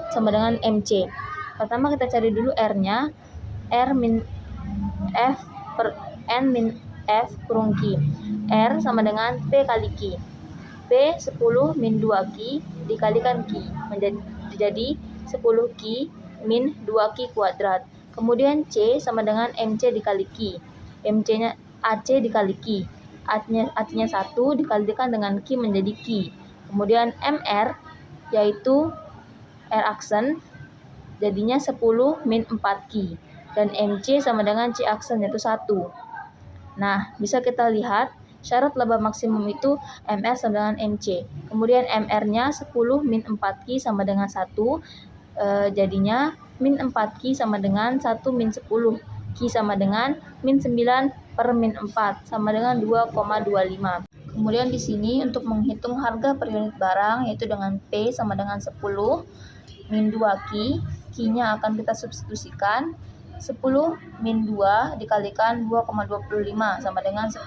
sama dengan MC. Pertama kita cari dulu R-nya, R min F per N min F kurung Q. R sama dengan P kali Q. P 10 min 2Q dikalikan Q, menjadi 10Q min 2Q kuadrat. Kemudian C sama dengan MC dikali Q. MC-nya AC dikali Q. AC-nya 1 dikalikan dengan Q menjadi Q. Kemudian MR yaitu R aksen jadinya 10 min 4Q. Dan MC sama dengan C aksen yaitu 1. Nah, bisa kita lihat syarat laba maksimum itu MR sama dengan MC. Kemudian MR-nya 10 min 4Q sama dengan 1. Jadinya min 4Q sama dengan 1 min 10. Q sama dengan min 9 per min 4 sama dengan 2,25. Kemudian di sini untuk menghitung harga per unit barang yaitu dengan P sama dengan 10 min 2Q. Q-nya akan kita substitusikan. 10 min 2 dikalikan 2,25 sama dengan 10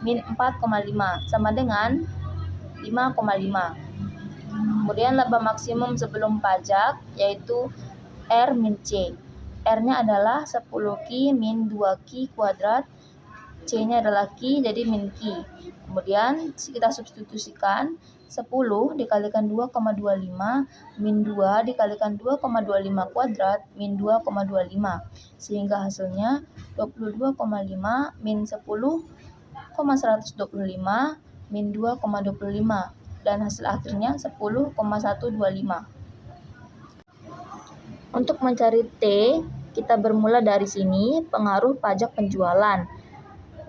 min 4,5 sama dengan 5,5. Kemudian laba maksimum sebelum pajak yaitu R min C. R-nya adalah 10Q min 2Q kuadrat. C-nya adalah Q, jadi min Q. Kemudian kita substitusikan 10 dikalikan 2,25 min 2 dikalikan 2,25 kuadrat min 2,25. Sehingga hasilnya 22,5 min 10,125 min 2,25. Dan hasil akhirnya 10,125. Untuk mencari T, kita bermula dari sini, pengaruh pajak penjualan.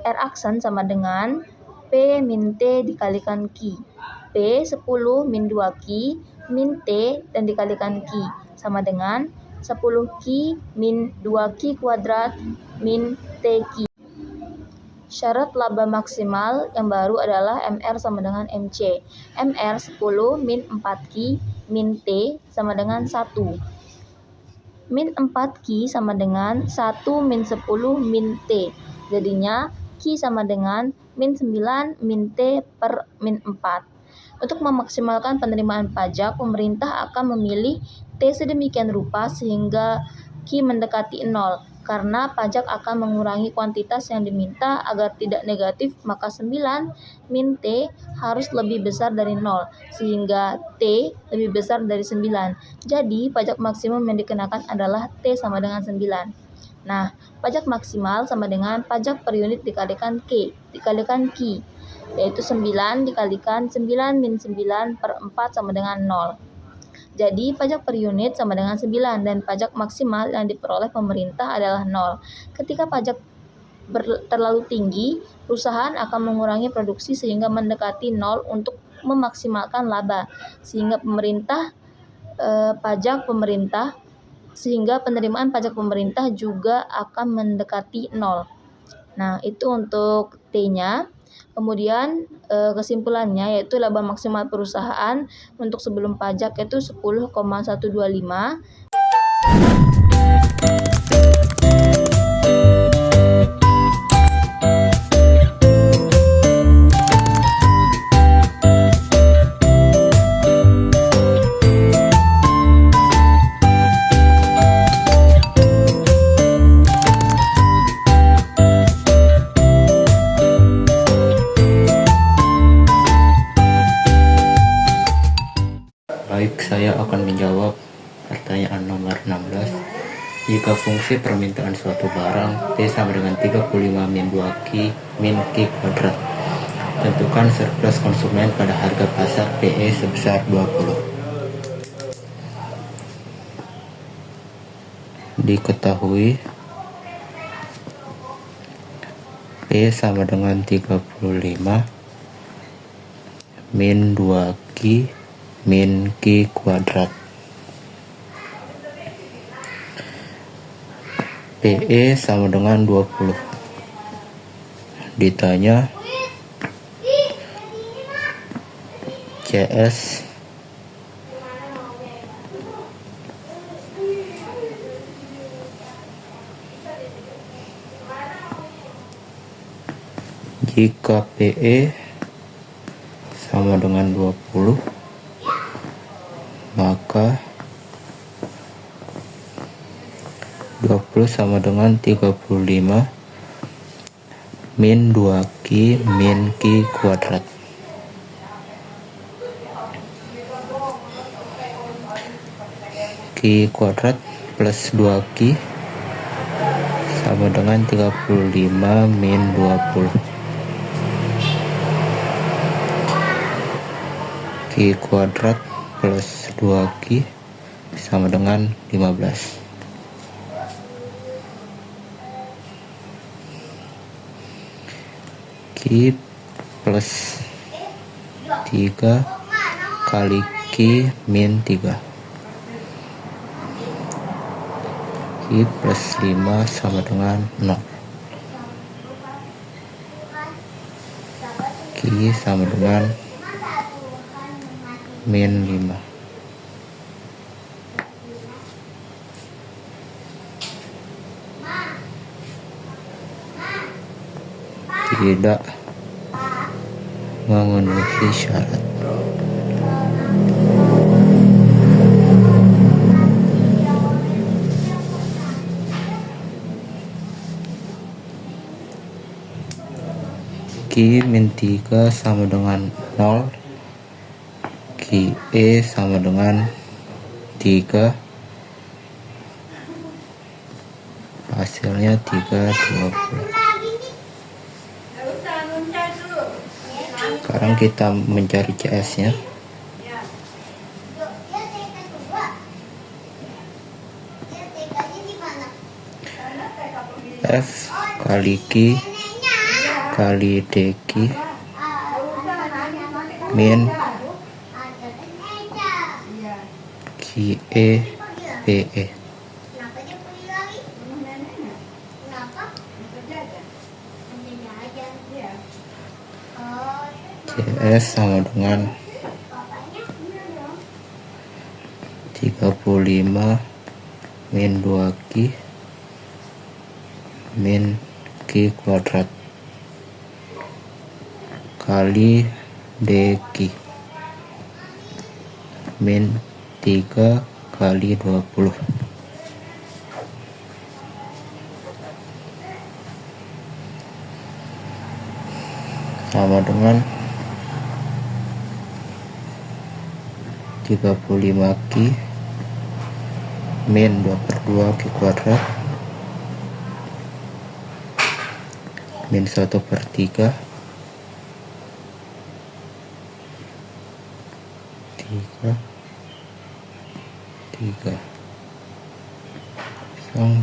R aksen sama dengan P min T dikalikan Q. P 10 min 2Q min T dan dikalikan Q sama dengan 10Q min 2Q kuadrat min TQ. Syarat laba maksimal yang baru adalah MR sama dengan MC. MR 10 min 4Q min T sama dengan 1. Min 4Q sama dengan 1 min 10 min T. Jadinya Q sama dengan min 9 min T per min 4. Untuk memaksimalkan penerimaan pajak, pemerintah akan memilih T sedemikian rupa sehingga Q mendekati 0. Karena pajak akan mengurangi kuantitas yang diminta agar tidak negatif, maka 9 min T harus lebih besar dari 0, sehingga T lebih besar dari 9. Jadi, pajak maksimum yang dikenakan adalah T sama dengan 9. Nah, pajak maksimal sama dengan pajak per unit dikalikan Q, yaitu 9 dikalikan 9 min 9 per 4 sama dengan 0. Jadi, pajak per unit sama dengan 9 dan pajak maksimal yang diperoleh pemerintah adalah 0. Ketika pajak terlalu tinggi, perusahaan akan mengurangi produksi sehingga mendekati 0 untuk memaksimalkan laba, sehingga penerimaan pajak pemerintah juga akan mendekati 0. Nah, itu untuk T-nya. Kemudian kesimpulannya yaitu laba maksimal perusahaan untuk sebelum pajak itu 10,125. Baik, saya akan menjawab pertanyaan nomor 16. Jika fungsi permintaan suatu barang T sama dengan 35 min 2Q min Q kuadrat, tentukan surplus konsumen pada harga pasar PE sebesar 20. Diketahui P sama dengan 35 min 2Q min Q kuadrat. PE sama dengan 20. Ditanya CS jika PE sama dengan 20, maka 20 sama dengan 35 min 2Q min Q kuadrat. Q kuadrat plus 2Q sama dengan 35 min 20. Q kuadrat plus 2Q sama dengan 15. Q plus 3 kali Q min 3. Q plus 5 sama dengan 0. Q sama dengan min 5. Tidak memenuhi syarat. Q min 3 sama dengan 0. QE sama dengan 3. Hasilnya 320. Sekarang kita mencari CS nya. F kali Q kali DQ min QE PE. CS sama dengan 35 min 2Q min Q kuadrat kali DQ min 3 kali 20 sama dengan 35Q min 2/2 Q kuadrat min 1/3 3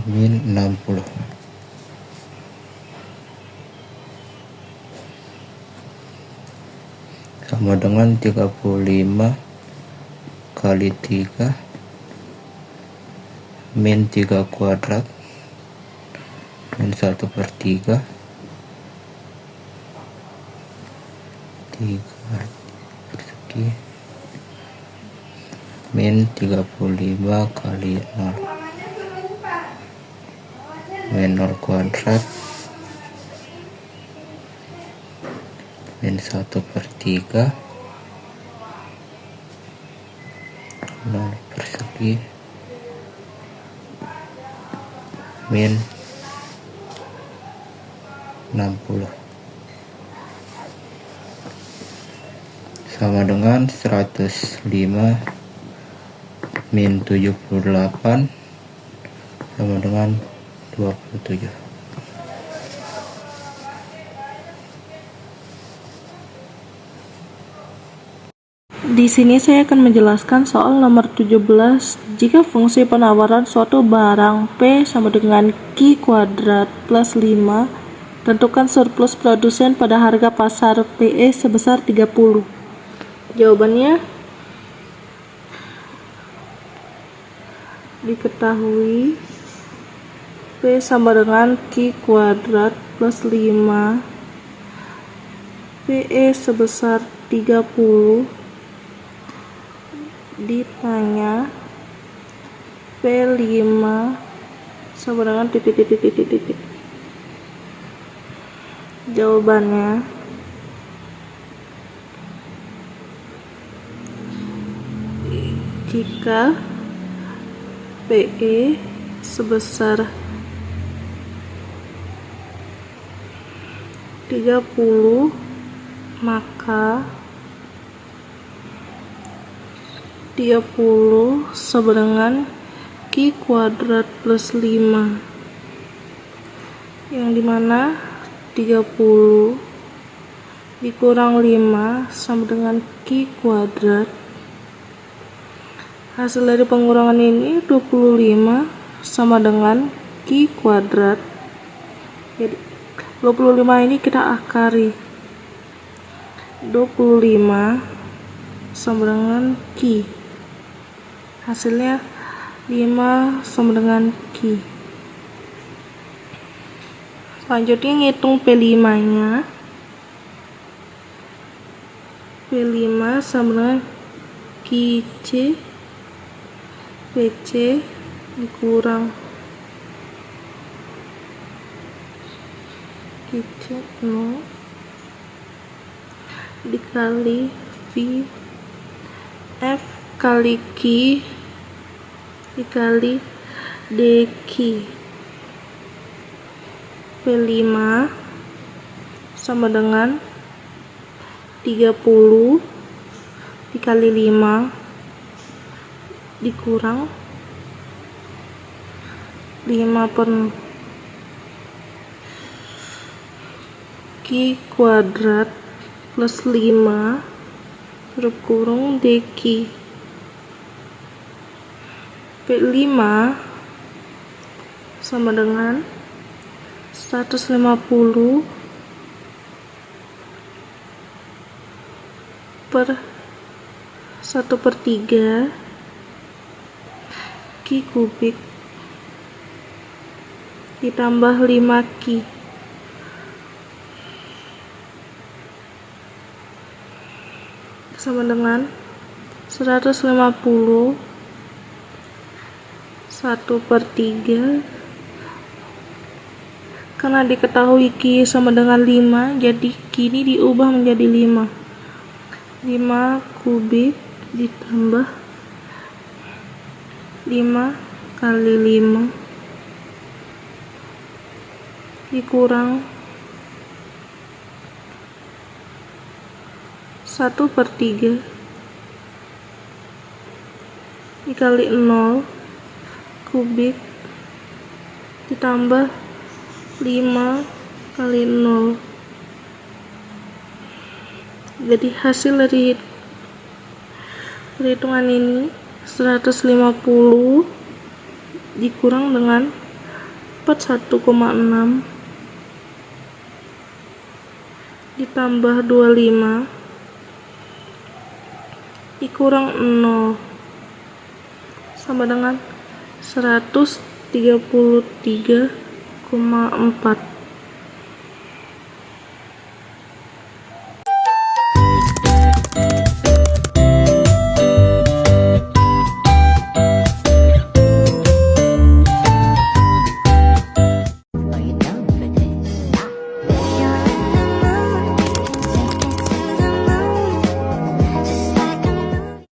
min 60 sama dengan 35 kali 3 min 3 kuadrat min 1/3 3 persegi min 35 kali 0 min 0 kuadrat min 1/3 0 persegi min 60 sama dengan 105 min 78 sama dengan 27. Di sini saya akan menjelaskan soal nomor 17. Jika fungsi penawaran suatu barang P sama dengan Q kuadrat plus 5, tentukan surplus produsen pada harga pasar PE sebesar 30. Jawabannya diketahui P sama dengan Q kuadrat plus 5, PE sebesar 30, ditanya P5 sama dengan titik. Jawabannya jika PE sebesar 30 maka 30 sama dengan Q kuadrat plus 5, yang dimana 30 dikurang 5 sama dengan Q kuadrat. Hasil dari pengurangan ini 25 sama dengan Q kuadrat. Jadi 25 ini kita akari, 25 sama dengan Q, hasilnya 5 sama dengan Q. Selanjutnya ngitung P5 nya, P5 sama dengan QC, PC dikurang QC 0 dikali V F kali Q dikali DQ. P5 sama dengan 30 dikali 5 dikurang 5 Q kuadrat plus 5 huruf kurung DQ. P5 sama dengan 150 1/3 Ki kubik ditambah 5 Ki sama dengan 150 1/3. Karena diketahui Ki sama dengan 5, jadi Ki ini diubah menjadi 5 kubik ditambah 5 kali 5 dikurang 1/3 dikali 0 kubik ditambah 5 kali 0. Jadi hasil dari perhitungan ini 150 dikurang dengan 41,6 ditambah 25 dikurang 0 sama dengan 133,4.